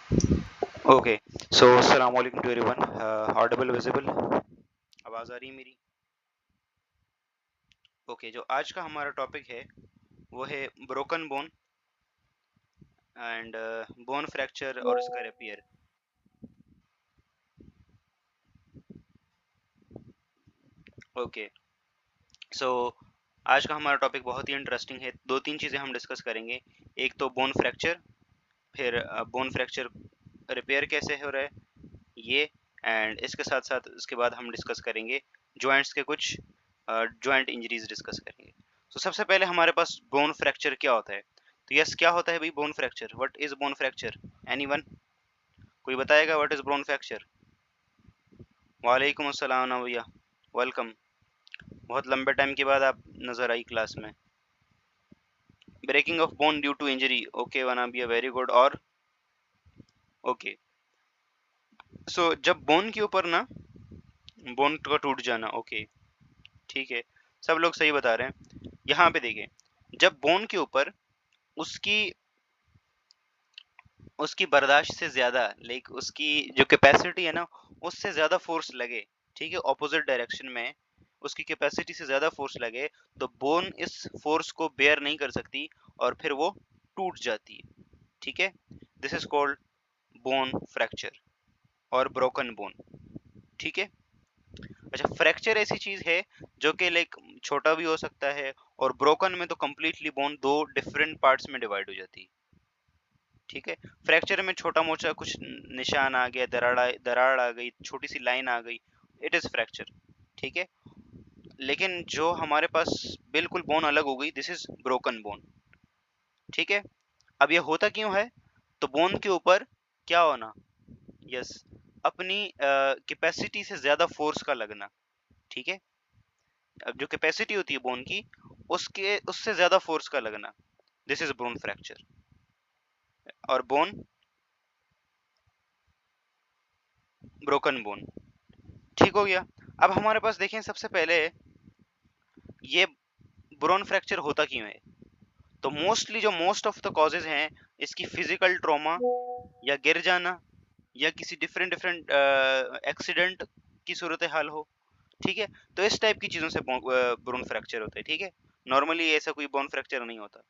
Okay so अस्सलाम वालेकुम to everyone. Audible visible आवाज़ आ रही है मेरी? ओके जो आज का हमारा टॉपिक है वो है broken bone and bone fracture और उसका रिपेयर। ओके सो आज का हमारा टॉपिक बहुत ही इंटरेस्टिंग है। दो तीन चीज़ें हम डिस्कस करेंगे। एक तो बोन फ्रैक्चर, फिर बोन फ्रैक्चर रिपेयर कैसे हो रहा है ये, एंड इसके साथ साथ इसके बाद हम डिस्कस करेंगे जॉइंट्स के कुछ जॉइंट इंजरीज डिस्कस करेंगे। तो सबसे पहले हमारे पास बोन फ्रैक्चर क्या होता है। तो यस, क्या होता है भाई bone fracture? What is bone fracture? Anyone? कोई बताएगा व्हाट इज बोन फ्रैक्चर? वालेकुम अस्सलाम ना भैया, वेलकम। बहुत लंबे टाइम के बाद आप नजर आई क्लास में। Breaking of bone due to injury, okay वना भैया, वेरी गुड। और ओके सो जब बोन के ऊपर ना, बोन का टूट जाना, ओके ठीक है, सब लोग सही बता रहे हैं। यहाँ पे देखिए, जब बोन के ऊपर उसकी उसकी बर्दाश्त से ज्यादा, लाइक उसकी जो कैपेसिटी है ना, उससे ज्यादा फोर्स लगे, ठीक है, ऑपोजिट डायरेक्शन में उसकी कैपेसिटी से ज्यादा फोर्स लगे, तो बोन इस फोर्स को बेयर नहीं कर सकती और फिर वो टूट जाती है। ठीक है, this is called bone fracture और ब्रोकन बोन। ठीक है। अच्छा, फ्रैक्चर ऐसी चीज है जो कि लाइक छोटा भी हो सकता है, और ब्रोकन में तो कंप्लीटली बोन दो डिफरेंट पार्ट्स में डिवाइड हो जाती है। ठीक है, फ्रैक्चर में छोटा मोटा कुछ निशान आ गया, दरार आ गई, छोटी सी लाइन आ गई, इट इज फ्रैक्चर। ठीक है, लेकिन जो हमारे पास बिल्कुल बोन अलग हो गई, दिस इज ब्रोकन बोन। ठीक है, अब ये होता क्यों है? तो बोन के ऊपर क्या होना, यस, अपनी कैपेसिटी से ज्यादा फोर्स का लगना। ठीक है, अब जो कैपेसिटी होती है बोन की, उसके उससे ज्यादा फोर्स का लगना, दिस इज बोन फ्रैक्चर। और बोन ब्रोकन बोन। ठीक हो गया। अब हमारे पास देखें, सबसे पहले ये बोन फ्रैक्चर होता क्यों है। तो मोस्टली जो मोस्ट ऑफ द कॉजेज हैं, इसकी फिजिकल ट्रॉमा या गिर जाना या किसी डिफरेंट डिफरेंट एक्सीडेंट की सूरत हाल हो। ठीक है, तो इस टाइप की चीजों से बोन फ्रैक्चर होता है। ठीक है, नॉर्मली ऐसा कोई बोन फ्रैक्चर नहीं होता।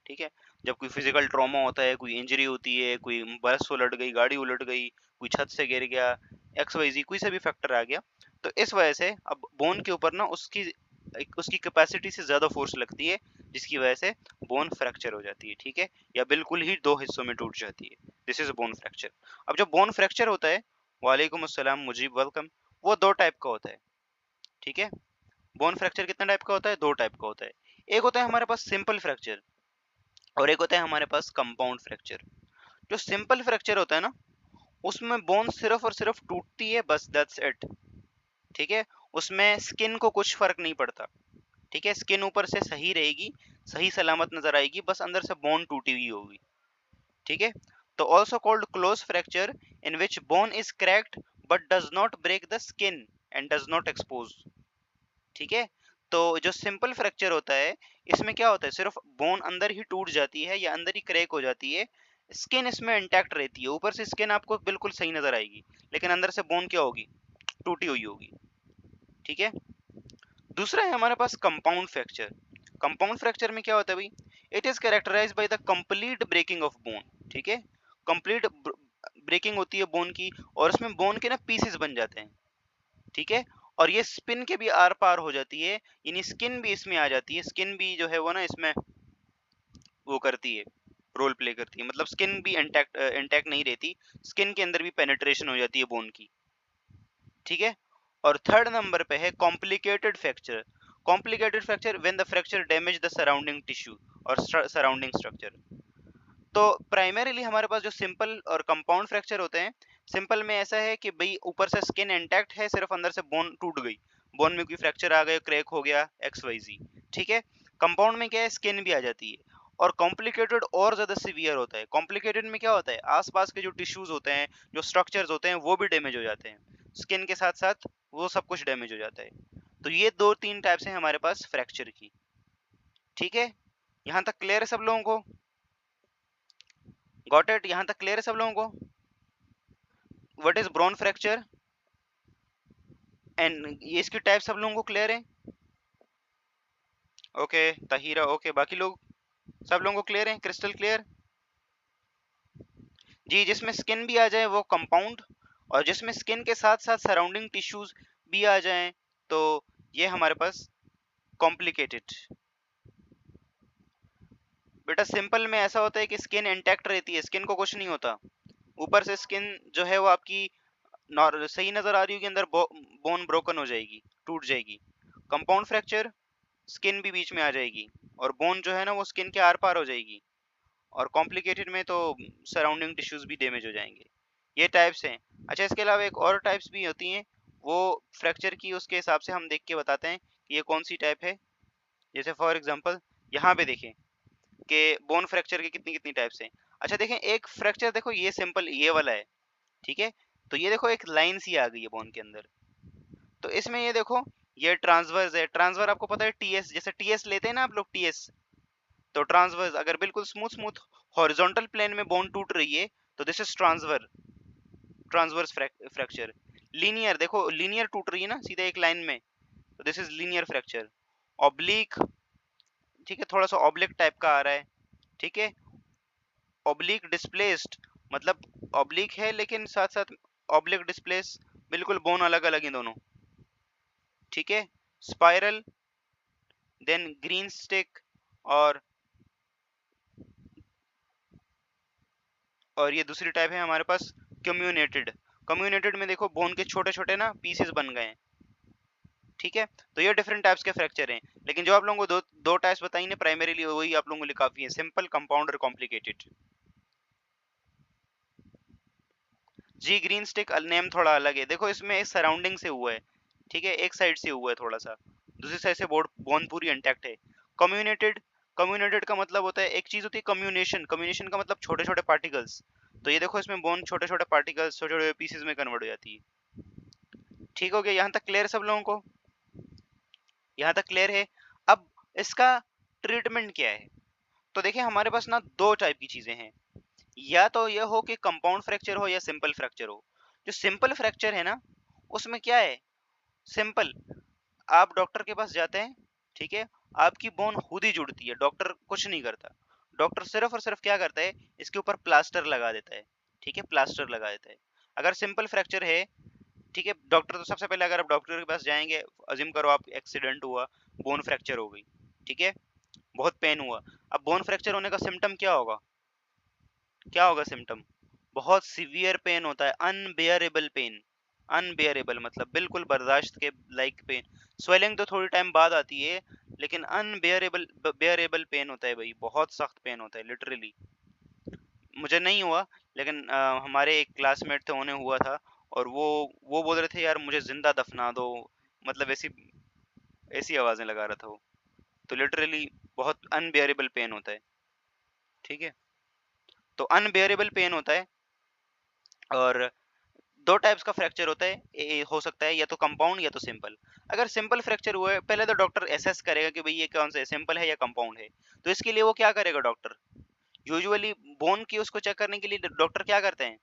ठीक है, जब कोई फिजिकल ट्रॉमा होता है, कोई इंजरी होती है, कोई बस उलट गई, गाड़ी उलट गई, कोई छत से गिर गया, एक्स वाई जी कोई सा भी फैक्टर आ गया, तो इस वजह से अब बोन के ऊपर ना उसकी कैपेसिटी से ज्यादा फोर्स लगती है, जिसकी वजह से बोन फ्रैक्चर हो जाती है। ठीक है, या बिल्कुल ही दो हिस्सों में टूट जाती है, दिस इज बोन फ्रैक्चर। अब जब बोन फ्रैक्चर होता है, वालेकुम अस्सलाम मुजीब, वेलकम, वो दो टाइप का होता है। ठीक है, बोन फ्रैक्चर कितना टाइप का होता है? दो टाइप का होता है। एक होता है हमारे पास सिंपल फ्रैक्चर, और एक होता है हमारे पास कंपाउंड फ्रैक्चर। जो सिंपल फ्रैक्चर होता है ना, उसमें बोन सिर्फ और सिर्फ टूटती है, बस दैट्स इट। ठीक है, उसमें स्किन को कुछ फर्क नहीं पड़ता। ठीक है, स्किन ऊपर से सही रहेगी, सही सलामत नजर आएगी, बस अंदर से बोन टूटी हुई होगी। ठीक है, तो also called close fracture, in which bone is cracked but does not break the skin and does not expose. ठीक है, तो जो सिंपल फ्रैक्चर होता है, इसमें क्या होता है, सिर्फ बोन अंदर ही टूट जाती है या अंदर ही क्रैक हो जाती है, स्किन इसमें इंटैक्ट रहती है, ऊपर से स्किन आपको बिल्कुल सही नजर आएगी, लेकिन अंदर से बोन क्या होगी, टूटी हुई होगी। ठीक है, दूसरा है हमारे पास कंपाउंड फ्रैक्चर। कंपाउंड फ्रैक्चर में क्या होता है भाई, it is characterised by the complete breaking of bone. ठीक है, कंप्लीट ब्रेकिंग होती है बोन की, और उसमें बोन के ना पीसेस बन जाते हैं। ठीक है, और ये स्पिन के भी आर पार हो जाती है, यानी स्किन भी इसमें आ जाती है, स्किन भी जो है वो ना इसमें वो करती है, रोल प्ले करती है, मतलब स्किन भी इंटैक्ट इंटैक्ट नहीं रहती, स्किन के अंदर भी पेनिट्रेशन हो जाती है बोन की। ठीक है, और थर्ड नंबर पे है complicated fracture. Complicated fracture when the fracture damage the surrounding tissue और सराउंडिंग स्ट्रक्चर। तो प्राइमरीली हमारे पास जो सिंपल और कंपाउंड फ्रैक्चर होते हैं, सिंपल में ऐसा है कि भाई ऊपर से स्किन इंटैक्ट है, सिर्फ अंदर से बोन टूट गई, बोन में कोई फ्रैक्चर आ गया, क्रैक हो गया, एक्स वाई जी। ठीक है, कंपाउंड में क्या है, स्किन भी आ जाती है। और कॉम्प्लिकेटेड और ज्यादा सीवियर होता है। कॉम्प्लिकेटेड में क्या होता है, आसपास के जो टिश्यूज होते हैं, जो स्ट्रक्चर्स होते हैं, वो भी डैमेज हो जाते हैं, स्किन के साथ साथ वो सब कुछ डैमेज हो जाता है। तो ये दो तीन टाइप्स हैं हमारे पास फ्रैक्चर की। ठीक है, यहाँ तक क्लियर है सब लोगों को? Got it? यहाँ तक क्लियर है सब लोगों को? What is bone fracture and ये इसकी टाइप सब लोगों को क्लियर है? ओके ताहिरा, ओके बाकी लोग सब लोगों को क्लियर है? क्रिस्टल क्लियर जी? जिसमें स्किन भी आ जाए वो कंपाउंड, और जिसमें स्किन के साथ साथ सराउंडिंग टिश्यूज भी आ जाएं तो ये हमारे पास कॉम्प्लिकेटेड। बेटा सिंपल में ऐसा होता है कि स्किन इंटैक्ट रहती है, स्किन को कुछ नहीं होता, ऊपर से स्किन जो है वो आपकी सही नजर आ रही होगी, अंदर बोन ब्रोकन हो जाएगी, टूट जाएगी। कंपाउंड फ्रैक्चर स्किन भी बीच में आ जाएगी और बोन जो है ना वो स्किन के आर पार हो जाएगी, और कॉम्प्लिकेटेड में तो सराउंडिंग टिश्यूज भी डैमेज हो जाएंगे। ये टाइप्स हैं। अच्छा इसके अलावा एक और टाइप्स भी होती हैं, वो फ्रैक्चर की उसके हिसाब से हम देख के बताते हैं कि ये कौन सी टाइप है। जैसे फॉर एग्जांपल यहाँ पे देखें कि बोन फ्रैक्चर के कितनी कितनी टाइप्स हैं। अच्छा देखें एक फ्रैक्चर देखो, ये सिंपल ये वाला है, ठीक है, तो ये देखो एक लाइन सी आ गई है बोन के अंदर, तो इसमें ये देखो ये ट्रांसवर्स है। ट्रांसवर आपको पता है टीएस, जैसे टीएस लेते हैं ना आप लोग टीएस, तो ट्रांसवर्स अगर बिल्कुल स्मूथ स्मूथ हॉरिजॉन्टल प्लेन में बोन टूट रही है तो this is transverse, transverse fracture. Linear देखो, लीनियर टूट रही है ना सीधे एक लाइन में, तो this is linear fracture. Oblique, ठीक है, थोड़ा सा ऑब्लिक टाइप का आ रहा है, ठीक है। ऑब्लिक डिस्प्लेस्ड मतलब ऑब्लिक है लेकिन साथ साथ ऑब्लिक डिस्प्लेस, बिल्कुल बोन अलग अलग हैं दोनों, ठीक है। स्पाइरल, देन ग्रीन स्टिक, और ये दूसरी टाइप है हमारे पास कम्युनेटेड। कम्युनेटेड में देखो बोन के छोटे छोटे ना पीसेस बन गए हैं, ठीक है। तो ये डिफरेंट टाइप्स के फ्रैक्चर हैं, लेकिन जो आप लोगों को दो टाइप्स बताई ना प्राइमरीली, वही आप लोगों के लिए काफी है, सिंपल, कंपाउंड और कॉम्प्लिकेटेड। जी ग्रीन स्टिक नेम थोड़ा अलग है, देखो इसमें एक सराउंडिंग से हुआ है, ठीक है, एक साइड से हुआ है थोड़ा सा, दूसरी साइड से बोन पूरी इंटैक्ट है। कम्युनेटेड, कम्युनेटेड का मतलब होता है, एक चीज होती है कम्युनेशन, कम्युनेशन का मतलब छोटे छोटे पार्टिकल्स, तो ये देखो इसमें बोन छोटे छोटे पार्टिकल्स छोटे छोटे पीसेस में कन्वर्ट हो जाती है। ठीक हो गया, यहाँ तक क्लियर सब लोगों को? यहाँ तक क्लियर है? अब इसका ट्रीटमेंट क्या है? तो देखिए हमारे पास ना दो टाइप की चीजें हैं, या तो ये हो कि कंपाउंड फ्रैक्चर हो या सिंपल फ्रैक्चर हो। जो सिंपल फ्रैक्चर है ना उसमें क्या है, सिंपल, आप डॉक्टर के पास जाते हैं, ठीक है, आपकी बोन खुद ही जुड़ती है, डॉक्टर कुछ नहीं करता, डॉक्टर सिर्फ और सिर्फ क्या करता है, इसके ऊपर प्लास्टर लगा देता है, ठीक है, प्लास्टर लगा देता है। अगर सिंपल फ्रैक्चर है, ठीक है, डॉक्टर तो सबसे पहले अगर आप डॉक्टर के पास जाएंगे, अज्यूम करो आप एक्सीडेंट हुआ, बोन फ्रैक्चर हो गई, ठीक है, बहुत पेन हुआ, अब बोन फ्रैक्चर होने का सिम्टम क्या होगा, क्या होगा सिम्टम? बहुत सीवियर पेन होता है, अनबेयरेबल पेन, अनबेयरेबल मतलब बिल्कुल बर्दाश्त के लाइक पेन। स्वेलिंग तो थोड़ी टाइम बाद आती है, लेकिन अनबेयरेबल बेयरेबल पेन होता है भाई, बहुत सख्त पेन होता है लिटरली। मुझे नहीं हुआ, लेकिन हमारे एक क्लासमेट थे उन्हें हुआ था, और वो बोल रहे थे यार मुझे जिंदा दफना दो, मतलब ऐसी ऐसी आवाजें लगा रहा था वो, तो लिटरली बहुत अनबेयरेबल पेन होता है, ठीक है। तो अनबेयरेबल पेन होता है, और दो टाइप्स का फ्रैक्चर होता है, हो सकता है या तो कंपाउंड या तो सिंपल। अगर सिंपल फ्रैक्चर हुआ है, पहले तो डॉक्टर एसेस करेगा कि भाई ये कौन सा है, सिंपल है या कंपाउंड है। तो इसके लिए वो क्या करेगा डॉक्टर, यूजुअली बोन की उसको चेक करने के लिए डॉक्टर क्या करते हैं,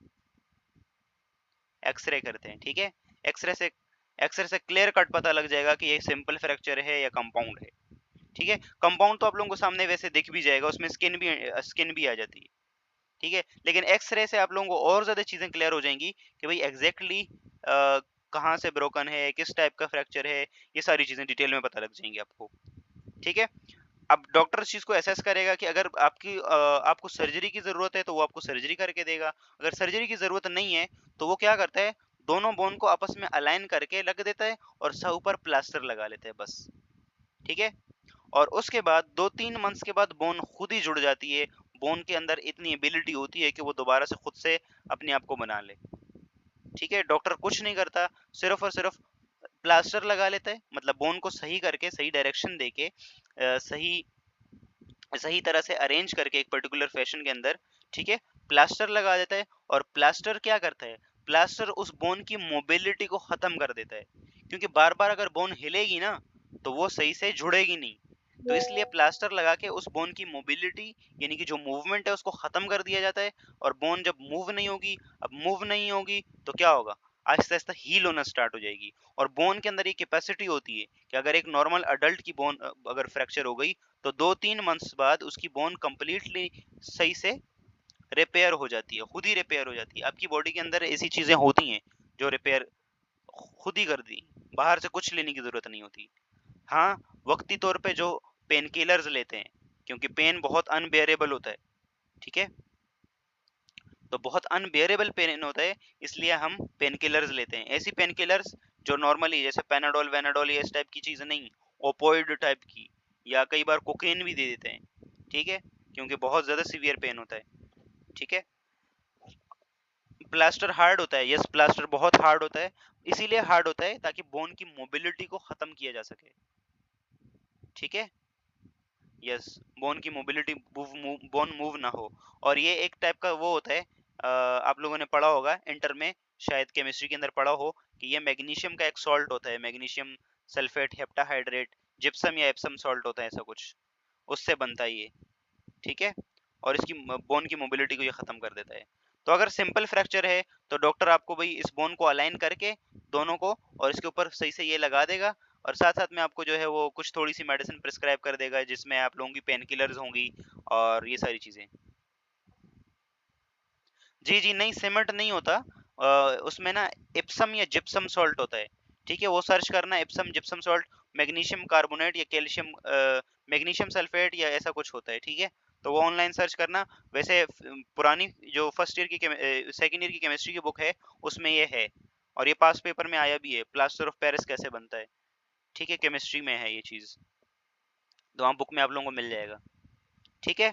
एक्सरे करते हैं, ठीक है। एक्सरे से एक्सरे से क्लियर कट पता लग जाएगा कि ये सिंपल फ्रैक्चर है या कंपाउंड है, ठीक है। कंपाउंड तो आप लोगों को सामने वैसे दिख भी जाएगा, उसमें स्किन भी आ जाती है, ठीक है, लेकिन एक्सरे से आप लोगों को और ज्यादा चीजें क्लियर हो जाएंगी कि भाई एग्जैक्टली कहाँ से ब्रोकन है, किस टाइप का फ्रैक्चर है, ये सारी चीजें डिटेल में पता लग जाएंगी आपको, ठीक है। अब डॉक्टर इस चीज को एसेस करेगा कि अगर आपको सर्जरी की जरूरत है तो वो आपको सर्जरी करके देगा, अगर सर्जरी की जरूरत नहीं है तो वो क्या करता है, दोनों बोन को आपस में अलाइन करके लग देता है और सब ऊपर प्लास्टर लगा लेता है बस, ठीक है। और उसके बाद 2-3 मंथ्स के बाद बोन खुद ही जुड़ जाती है, बोन के अंदर इतनी एबिलिटी होती है कि वो दोबारा से खुद से अपने आप को बना ले, ठीक है। डॉक्टर कुछ नहीं करता, सिर्फ और सिर्फ प्लास्टर लगा लेता है, मतलब बोन को सही करके, सही डायरेक्शन देके, सही सही तरह से अरेंज करके एक पर्टिकुलर फैशन के अंदर, ठीक है, प्लास्टर लगा देता है। और प्लास्टर क्या करता है, प्लास्टर उस बोन की मोबिलिटी को खत्म कर देता है, क्योंकि बार बार अगर बोन हिलेगी ना तो वो सही से जुड़ेगी नहीं, तो इसलिए प्लास्टर लगा के उस बोन की मोबिलिटी यानी कि जो मूवमेंट है उसको खत्म कर दिया जाता है। और बोन जब मूव नहीं होगी, अब मूव नहीं होगी तो क्या होगा, आहिस्ता आहिस्ता हील होना स्टार्ट हो जाएगी। और बोन के अंदर ये कैपेसिटी होती है कि अगर एक नॉर्मल अडल्ट की बोन अगर फ्रैक्चर हो गई तो 2-3 मंथ्स बाद उसकी बोन कंप्लीटली सही से रिपेयर हो जाती है, खुद ही रिपेयर हो जाती है। आपकी बॉडी के अंदर ऐसी चीजें होती हैं जो रिपेयर खुद ही कर दी, बाहर से कुछ लेने की जरूरत नहीं होती। हाँ, वक्ती तौर पे जो पेन किलर्स लेते हैं क्योंकि पेन बहुत अनबेरेबल होता है, ठीक है, तो बहुत अनबेरेबल पेन होता है, इसलिए हम पेन किलर्स लेते हैं। ऐसी पेन किलर्स जो नॉर्मली जैसे पेनाडोल वेनाडोल ये इस टाइप की चीजें नहीं, ओपोइड टाइप की, या कई बार कोकेन भी दे देते हैं, ठीक है, क्योंकि बहुत ज्यादा सीवियर पेन होता है, ठीक है। प्लास्टर हार्ड होता है, यस प्लास्टर बहुत हार्ड होता है, इसीलिए हार्ड होता है ताकि बोन की मोबिलिटी को खत्म किया जा सके, ठीक है, यस, बोन की मोबिलिटी, बोन मूव ना हो। और ये एक टाइप का वो होता है, आप लोगों ने पढ़ा होगा इंटर में, शायद केमिस्ट्री के अंदर पढ़ा हो कि ये मैग्नीशियम का एक सॉल्ट होता है, मैग्नीशियम सल्फेट हेप्टाहाइड्रेट जिप्सम या एप्सम सॉल्ट होता है ऐसा कुछ, उससे बनता है ये, ठीक है। और इसकी बोन की मोबिलिटी को ये खत्म कर देता है। तो अगर सिंपल फ्रैक्चर है तो डॉक्टर आपको भाई इस बोन को अलाइन करके दोनों को और इसके ऊपर सही से ये लगा देगा, और साथ साथ में आपको जो है वो कुछ थोड़ी सी मेडिसिन प्रिस्क्राइब कर देगा जिसमें आप लोगों की पेन किलर्स होंगी और ये सारी चीजें। जी जी, नहीं सीमेंट नहीं होता, उसमें ना इप्सम या जिप्सम सॉल्ट होता है, ठीक है, वो सर्च करना Epson gypsum salt, magnesium carbonate या कैल्शियम मैग्नीशियम सल्फेट या ऐसा कुछ होता है, ठीक है, तो वो ऑनलाइन सर्च करना। वैसे पुरानी जो फर्स्ट ईयर की सेकेंड ईयर की केमिस्ट्री की बुक है उसमें ये है, और ये पास पेपर में आया भी है, प्लास्टर ऑफ पेरिस कैसे बनता है, ठीक है, केमिस्ट्री में है ये चीज, तो वहाँ बुक में आप लोगों को मिल जाएगा, ठीक है।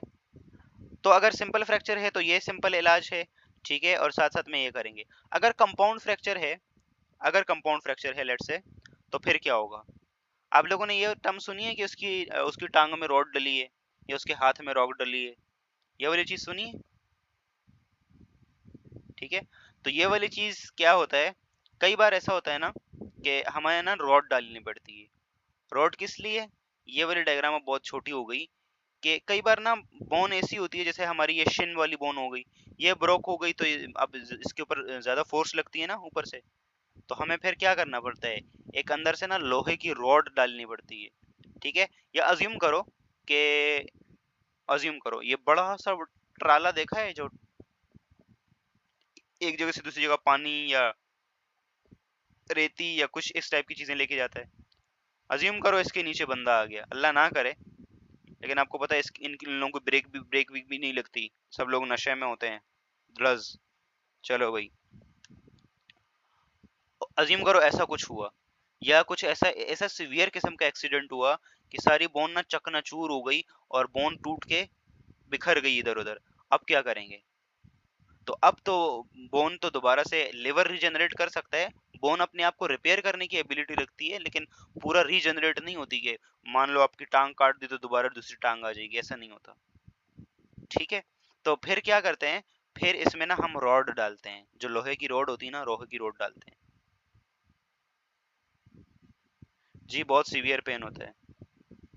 तो अगर सिंपल फ्रैक्चर है तो ये सिंपल इलाज है, ठीक है, और साथ साथ में ये करेंगे। अगर कंपाउंड फ्रैक्चर है, अगर कंपाउंड फ्रैक्चर है लेट्स से, तो फिर क्या होगा। आप लोगों ने ये टर्म सुनी है कि उसकी टांग में रॉड डली है या उसके हाथ में रॉड डली है, ये वाली चीज सुनी है, ठीक है। तो ये वाली चीज क्या होता है, कई बार ऐसा होता है ना कि हमें ना रॉड डालनी पड़ती है। रॉड किस लिए, ये वाली डायग्राम अब बहुत छोटी हो गई, कि कई बार ना बोन ऐसी होती है, जैसे हमारी ये शिन वाली बोन हो गई, ये ब्रोक हो गई, तो अब इसके ऊपर ज्यादा फोर्स लगती है ना ऊपर से, तो हमें फिर क्या करना पड़ता है, एक अंदर से ना लोहे की रॉड डालनी पड़ती है, ठीक है। या कि अज्यूम करो ये बड़ा सा ट्राला देखा है जो एक जगह से दूसरी जगह पानी या रेती या कुछ इस टाइप की चीजें लेके जाता है। अज्यूम करो इसके नीचे बंदा आ गया, अल्लाह ना करे, लेकिन आपको पता है इन लोगों को ब्रेक भी नहीं लगती, सब लोग नशे में होते हैं, ड्रग्स, चलो भाई, अज्यूम करो ऐसा कुछ हुआ, या कुछ ऐसा ऐसा सीवियर किस्म का एक्सीडेंट हुआ कि सारी बोन ना चकनाचूर हो गई और बोन टूट के बिखर गई इधर उधर, अब क्या करेंगे। तो अब तो बोन तो दोबारा से लिवर रीजनरेट कर सकता है, बोन अपने आप को रिपेयर करने की एबिलिटी रखती है, लेकिन पूरा रीजनरेट नहीं होती कि मान लो आपकी टांग काट दी तो दोबारा दूसरी टांग आ जाएगी, ऐसा नहीं होता, ठीक है। तो फिर क्या करते हैं, फिर इसमें ना हम रॉड डालते हैं, जो लोहे की रॉड होती है ना, लोहे की रॉड डालते हैं। जी बहुत सीवियर पेन होता है,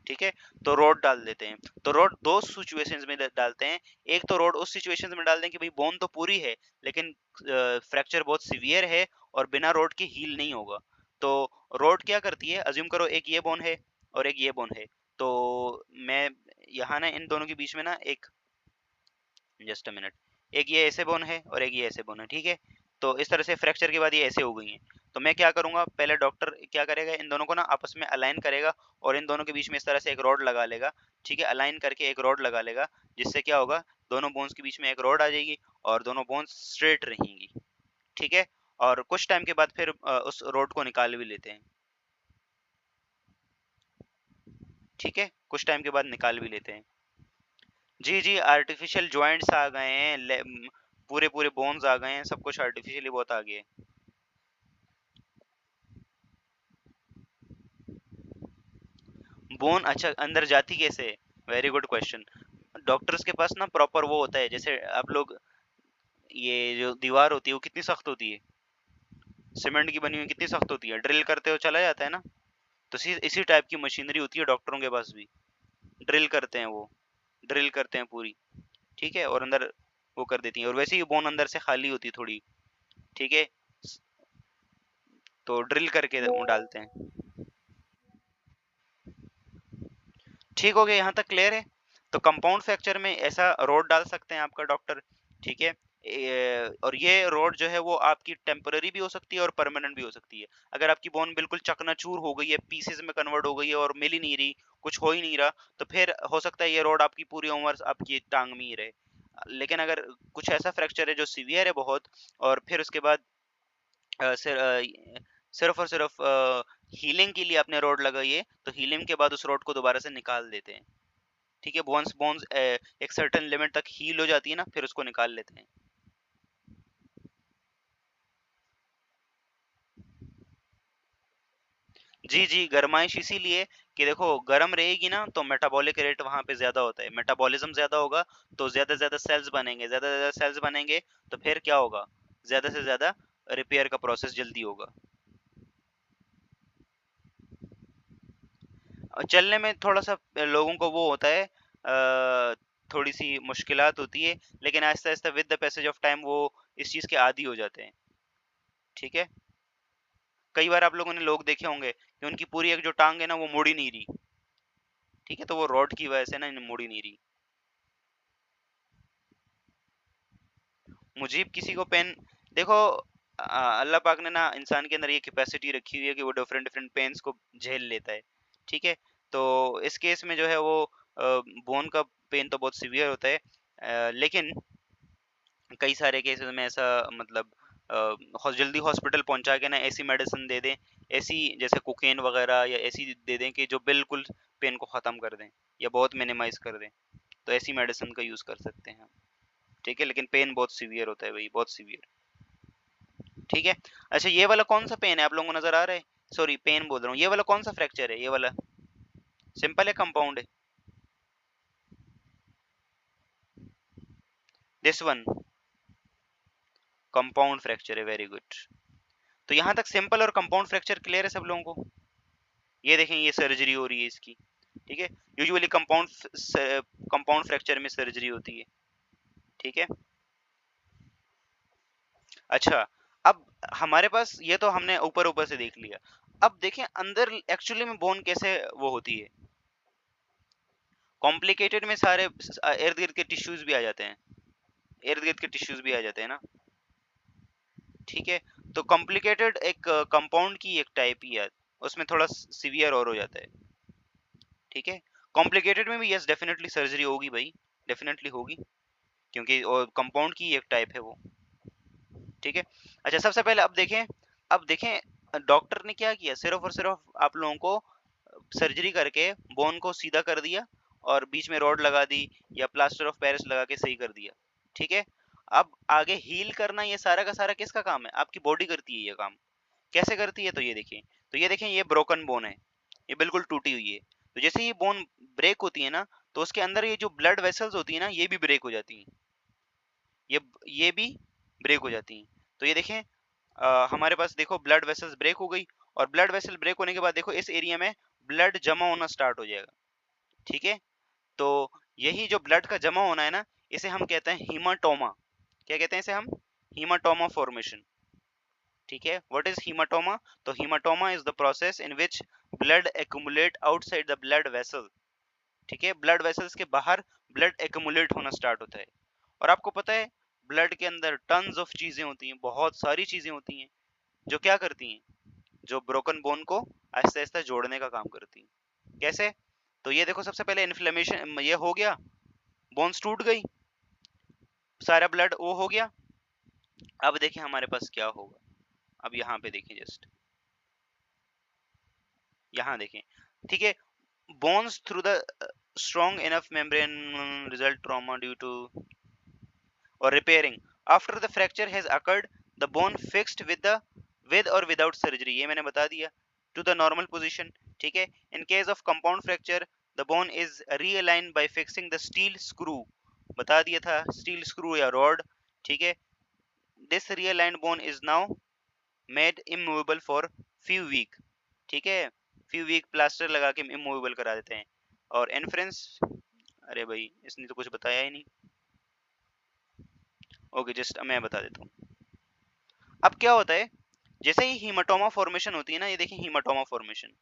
ठीक है, तो रोड डाल देते हैं। तो रोड दो सिचुएशंस में डालते हैं, एक तो रोड उस सिचुएशंस में डाल दें कि भाई बोन तो पूरी है लेकिन फ्रैक्चर बहुत सीवियर है और बिना रोड के हील नहीं होगा। तो रोड क्या करती है, अज्यूम करो एक ये बोन है और एक ये बोन है, तो मैं यहाँ ना इन दोनों के बीच में ना एक, जस्ट अ मिनट, एक ये ऐसे बोन है और एक ये ऐसे बोन है, ठीक है, तो इस तरह से फ्रैक्चर के बाद ये ऐसे हो गई हैं। तो मैं क्या करूंगा, पहले डॉक्टर क्या करेगा, इन दोनों को ना आपस में अलाइन करेगा और इन दोनों के बीच में इस तरह से एक रॉड लगा लेगा, ठीक है, अलाइन करके एक रॉड लगा लेगा, जिससे क्या होगा, दोनों बोन्स के बीच में एक रॉड आ जाएगी और दोनों बोन्स स्ट्रेट रहेंगी, ठीक है। और कुछ टाइम के बाद फिर उस रॉड को निकाल भी लेते हैं, ठीक है, कुछ टाइम के बाद निकाल भी लेते हैं। जी जी, आर्टिफिशियल जॉइंट्स आ गए हैं, पूरे पूरे बोन्स आ गए हैं, सब कुछ आर्टिफिशियली बहुत आ गया है। बोन अच्छा अंदर जाती कैसे है, वेरी गुड क्वेश्चन। डॉक्टर्स के पास ना प्रॉपर वो होता है, जैसे आप लोग, ये जो दीवार होती है वो कितनी सख्त होती है, सीमेंट की बनी हुई कितनी सख्त होती है, ड्रिल करते हो चला जाता है ना, तो इसी टाइप की मशीनरी होती है डॉक्टरों के पास भी, ड्रिल करते हैं, वो ड्रिल करते हैं पूरी, ठीक है, और अंदर वो कर देती हैं, और वैसे ही बोन अंदर से खाली होती है थोड़ी, ठीक है, तो ड्रिल करके वो डालते हैं। ठीक हो गया, यहाँ तक क्लियर है। तो कंपाउंड फ्रैक्चर में ऐसा रोड डाल सकते हैं आपका डॉक्टर, ठीक है। और ये रोड जो है वो आपकी टेम्पररी भी हो सकती है और परमानेंट भी हो सकती है। अगर आपकी बोन बिल्कुल चकनाचूर हो गई है, पीसेस में कन्वर्ट हो गई है और मिल ही नहीं रही, कुछ हो ही नहीं रहा, तो फिर हो सकता है ये रोड आपकी पूरी उम्र आपकी टांग में ही रहे। लेकिन अगर कुछ ऐसा फ्रैक्चर है जो सीवियर है बहुत, और फिर उसके बाद सिर्फ और सिर्फ हीलिंग के लिए आपने रोड लगाई है, तो हीलिंग के बाद उस रोड को दोबारा से निकाल देते हैं, ठीक है। बोन्स बोन्स एक सर्टेन लिमिट तक हील हो जाती है ना, फिर उसको निकाल लेते हैं। जी जी, गरमाइश इसीलिए कि देखो गर्म रहेगी ना तो मेटाबॉलिक रेट वहां पे ज्यादा होता है, मेटाबॉलिज्म ज्यादा होगा तो ज्यादा से ज्यादा सेल्स बनेंगे, ज्यादा से ज्यादा सेल्स बनेंगे तो फिर क्या होगा, ज्यादा से ज्यादा रिपेयर का प्रोसेस जल्दी होगा। और चलने में थोड़ा सा लोगों को वो होता है, थोड़ी सी मुश्किलात होती है, लेकिन Aahista Aahista with the passage of time वो इस चीज के आदी हो जाते हैं, ठीक है। कई बार आप लोगों ने लोग देखे होंगे कि उनकी पूरी एक जो टांग है ना वो मुड़ ही नहीं रही, ठीक है, तो वो रॉड की वजह से ना मुड़ ही नहीं रही। मुझे किसी को पेन, देखो अल्लाह पाक ने ना इंसान के अंदर ये कैपेसिटी रखी हुई है कि वो डिफरेंट डिफरेंट पेन्स को झेल लेता है, ठीक है। तो इस केस में जो है वो बोन का पेन तो बहुत सीवियर होता है, लेकिन कई सारे केसेस में ऐसा मतलब जल्दी हॉस्पिटल पहुंचा के ना ऐसी मेडिसिन दे दें, ऐसी जैसे कोकेन वगैरह या ऐसी दे दें कि जो बिल्कुल पेन को ख़त्म कर दें या बहुत मिनिमाइज कर दें, तो ऐसी मेडिसिन का यूज़ कर सकते हैं हम, ठीक है। लेकिन पेन बहुत सीवियर होता है भाई, बहुत सीवियर, ठीक है। अच्छा, ये वाला कौन सा पेन है आप लोगों को नजर आ रहा है, सॉरी पेन बोल रहा हूँ, ये वाला कौन सा फ्रैक्चर है, ये वाला सिंपल है कंपाउंड है, दिस वन कंपाउंड फ्रैक्चर है, वेरी गुड। तो यहाँ तक सिंपल और कंपाउंड फ्रैक्चर क्लियर है सब लोगों को। ये देखें, ये सर्जरी हो रही है इसकी, ठीक है। यूजुअली कंपाउंड फ्रैक्चर में सर्जरी होती है, ठीक है। अच्छा, अब हमारे पास ये तो हमने ऊपर ऊपर से देख लिया, अब देखें अंदर एक्चुअली में बोन कैसे वो होती है। कॉम्प्लिकेटेड में सारे इर्द गिर्द के टिश्यूज भी आ जाते हैं, इर्द गिर्द के टिश्यूज भी आ जाते हैं ना, ठीक है। तो कॉम्प्लिकेटेड एक कंपाउंड की एक टाइप ही है, उसमें थोड़ा सीवियर और हो जाता है, ठीक है। कॉम्प्लिकेटेड में भी यस डेफिनेटली सर्जरी होगी भाई, डेफिनेटली होगी, क्योंकि कंपाउंड की एक टाइप है वो, ठीक है। अच्छा, सबसे पहले अब देखें डॉक्टर ने क्या किया, सिर्फ और सिर्फ आप लोगों को सर्जरी करके बोन को सीधा कर दिया और बीच में रॉड लगा दी या प्लास्टर ऑफ पेरिस लगा के सही कर दिया, ठीक है। अब आगे हील करना ये सारा का सारा किसका काम है, आपकी बॉडी करती है ये काम। कैसे करती है, तो ये देखें ये ब्रोकन बोन है, ये बिल्कुल टूटी हुई है। तो जैसे ये बोन ब्रेक होती है ना, तो उसके अंदर ये जो ब्लड वेसल्स होती है ना, ये भी ब्रेक हो जाती हैं, ये ये भी ब्रेक हो जाती हैं। तो ये देखें हमारे पास देखो ब्लड वेसल्स ब्रेक हो गई, और ब्लड वेसल ब्रेक होने के बाद देखो इस एरिया में ब्लड जमा होना स्टार्ट हो जाएगा, ठीक है। तो यही जो ब्लड का जमा होना है ना, इसे हम कहते हैं हीमाटोमा। क्या कहते हैं इसे हम, हीमाटोमा फॉर्मेशन, ठीक है। व्हाट इज हीमाटोमा, तो haematoma is the process in which blood accumulate outside the blood vessel, ठीक है। ब्लड वेसल्स के बाहर ब्लड एक्यूमुलेट होना स्टार्ट होता है। और आपको पता है ब्लड के अंदर टन्स ऑफ चीजें होती हैं, बहुत सारी चीजें होती हैं जो क्या करती हैं, जो ब्रोकन बोन को आहिस्ता आहिस्ता जोड़ने का काम करती हैं। कैसे, तो ये देखो सबसे पहले इन्फ्लेमेशन ये हो गया, बोन्स टूट गई, सारा ब्लड वो हो गया। अब देखें हमारे पास क्या होगा, अब यहाँ पे देखें, जस्ट यहाँ देखें, ठीक है। Bones through the strong enough membrane result trauma due to or repairing after the fracture has occurred, the bone fixed with or without surgery, ये मैंने बता दिया, to the normal position, ठीक है। In case of compound fracture, the bone is realigned by fixing the steel screw, बता दिया था steel screw या rod, ठीक है। This realigned bone is now made immovable for few week, ठीक है, few week प्लास्टर लगा के immovable करा देते हैं। और इन्फ्रेंस, अरे भाई इसने तो कुछ बताया ही नहीं। ओके, जस्ट मैं बता देता हूँ। अब क्या होता है, जैसे ही हीमाटोमा फॉर्मेशन होती है ना, ये देखिए हीमाटोमा फॉर्मेशन,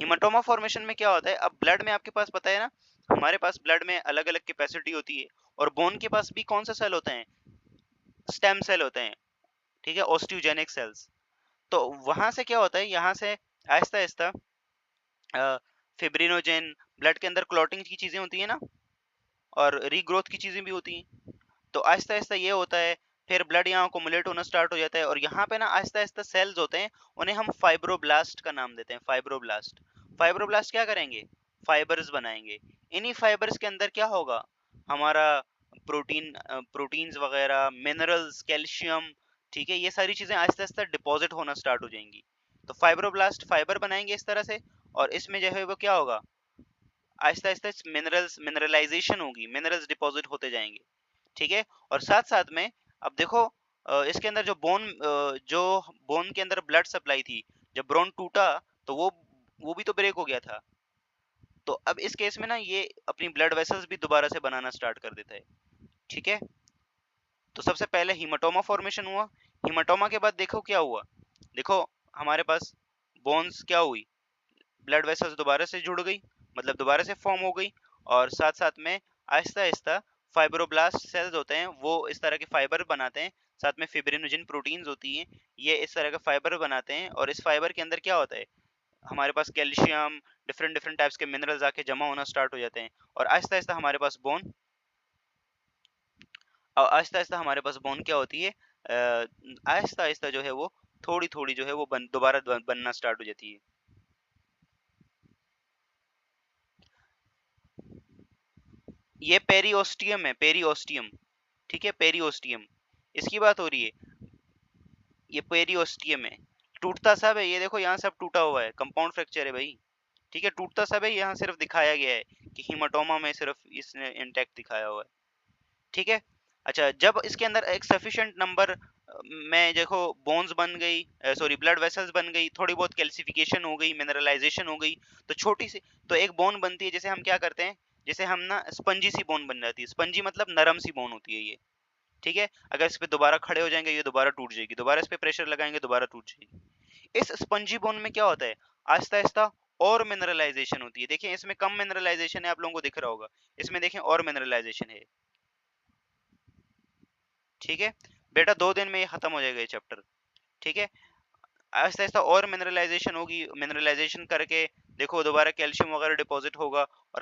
हीमाटोमा फॉर्मेशन में क्या होता है, अब ब्लड में आपके पास पता है ना, हमारे पास ब्लड में अलग अलग कैपेसिटी होती है, और बोन के पास भी कौन सा सेल होते हैं, स्टेम सेल होते हैं, ठीक है, ऑस्टियोजेनिक सेल्स। तो वहां से क्या होता है, यहाँ से आहिस्ता आहिस्ता फिब्रिनोजेन, ब्लड के अंदर क्लॉटिंग की चीजें होती है ना, और रीग्रोथ की चीजें भी होती हैं। तो आहिस्ता आहिस्ता ये होता है, फिर ब्लड यहाँ अकोमुलेट होना स्टार्ट हो जाता है, और यहाँ पे ना आहिस्ता आहिस्ता सेल्स होते हैं, उन्हें हम फाइब्रोब्लास्ट का नाम देते हैं, फाइब्रोब्लास्ट। फाइब्रोब्लास्ट क्या करेंगे, फाइबर्स बनाएंगे। इन्हीं फाइबर्स के अंदर क्या होगा, हमारा प्रोटीन्स वगैरह, मिनरल्स, कैल्शियम, ठीक है, ये सारी चीजें आहिस्ता आहिस्ता डिपॉजिट होना स्टार्ट हो जाएंगी। तो फाइब्रोब्लास्ट फाइबर बनाएंगे इस तरह से, और इसमें जो है वो क्या होगा, आहिस्ता आहिस्ता मिनरलाइजेशन होगी, मिनरल्स डिपॉजिट होते जाएंगे, ठीक है। और साथ साथ में अब देखो, इसके अंदर जो बोन के अंदर ब्लड सप्लाई थी, जब बोन टूटा तो वो भी तो ब्रेक हो गया था। तो अब इस केस में ना ये अपनी ब्लड वेसल्स भी दोबारा से बनाना स्टार्ट कर देता है, ठीक है। तो सबसे पहले हीमाटोमा फॉर्मेशन हुआ, हीमाटोमा के बाद देखो क्या हुआ, देखो हमारे पास बोन्स क्या हुई, ब्लड वेसल्स दोबारा से जुड़ गई, मतलब दोबारा से फॉर्म हो गई, और साथ साथ में आहिस्ता आहिस्ता फाइब्रोब्लास्ट सेल्स होते हैं, वो इस तरह के फाइबर बनाते हैं, साथ में फिब्रिनोजन प्रोटीन्स होती हैं, ये इस तरह के फाइबर बनाते हैं, और इस फाइबर के अंदर क्या होता है, हमारे पास कैल्शियम, डिफरेंट डिफरेंट टाइप्स के मिनरल्स आके जमा होना स्टार्ट हो जाते हैं, और आहिस्ता आहिस्ता हमारे पास बोन, और आहिस्ता आहिस्ता हमारे पास बोन क्या होती है, आहिस्ता आहिस्ता जो है वो थोड़ी थोड़ी जो है वो दोबारा बनना स्टार्ट हो जाती है। ये पेरियोस्टियम है, पेरियोस्टियम, ठीक है, पेरियोस्टियम इसकी बात हो रही है, ये पेरियोस्टियम है। टूटता सब है, ये देखो यहाँ सब टूटा हुआ है, कंपाउंड फ्रैक्चर है भाई, ठीक है, टूटता सब है, यहाँ सिर्फ दिखाया गया है कि हीमाटोमा में सिर्फ इसने इंटैक्ट दिखाया हुआ है, ठीक है। अच्छा, जब इसके अंदर एक सफिशिएंट नंबर में देखो बोन्स बन गई, सॉरी ब्लड वेसल्स बन गई, थोड़ी बहुत कैल्सिफिकेशन हो गई, मिनरलाइजेशन हो गई, तो छोटी सी तो एक बोन बनती है, जैसे हम क्या करते हैं, जैसे हम ना स्पंजी सी बोन बन जाती है, स्पंजी मतलब नरम सी बोन होती है ये, ठीक है। अगर इस पे दोबारा खड़े हो जाएंगे ये दोबारा टूट जाएगी, दोबारा इस पे प्रेशर लगाएंगे दोबारा टूट जाएगी। इस स्पंजी बोन में क्या होता है, आहिस्ता आहिस्ता और मिनरलाइजेशन होती है, देखिए इसमें कम मिनरलाइजेशन है, आप लोगों को दिख रहा होगा, इसमें देखें और मिनरलाइजेशन है, ठीक है। बेटा 2 दिन में ये खत्म हो जाएगा ये चैप्टर, ठीक है। आहिस्ता आहिस्ता और मिनरलाइजेशन होगी, मिनरलाइजेशन करके देखो दोबारा कैल्शियम वगैरह डिपॉजिट होगा, और